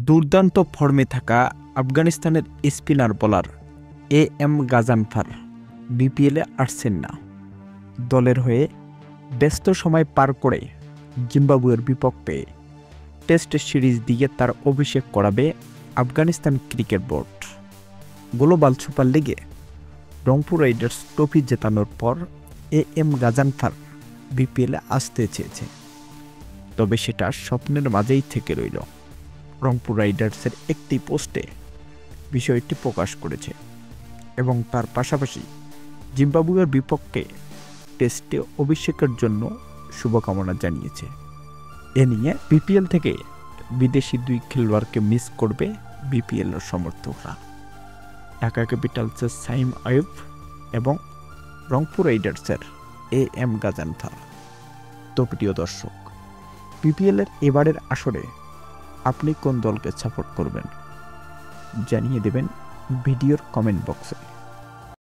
দুর্দান্ত ফর্মে থাকা আফগানিস্তানের স্পিনার বোলার এম গাজানফার বিপিএলে আসছেন না। দলের হয়ে ব্যস্ত সময় পার করে জিম্বাবুয়ের বিপক্ষে টেস্ট সিরিজ দিয়ে তার অভিষেক করাবে Afghanistan cricket board. Global super লিগে রংপুর রাইডার্স ট্রফি জেতানোর পর এম গাজানফার বিপিএলে আসতে চেয়েছে, তবে সেটা স্বপ্নের মাঝেই থেকে রইল। রংপুর রাইডার্সের একটি পোস্টে বিষয়টি প্রকাশ করেছে এবং তার পাশাপাশি জিম্বাবুয়ের বিপক্ষে টেস্টে অভিষেকের জন্য শুভকামনা জানিয়েছে। এ নিয়ে বিপিএল থেকে বিদেশি 2 খেলোয়াড়কে মিস করবে বিপিএলের সমর্থকরা, ঢাকা ক্যাপিটালসের সাইম আইয়ুব এবং রংপুর রাইডার্সের এম গাজানফার। তো প্রিয় দর্শক, বিপিএলের এবারের আসরে আপনি কোন দলকে সাপোর্ট করবেন জানিয়ে দেবেন ভিডিওর কমেন্ট বক্সে।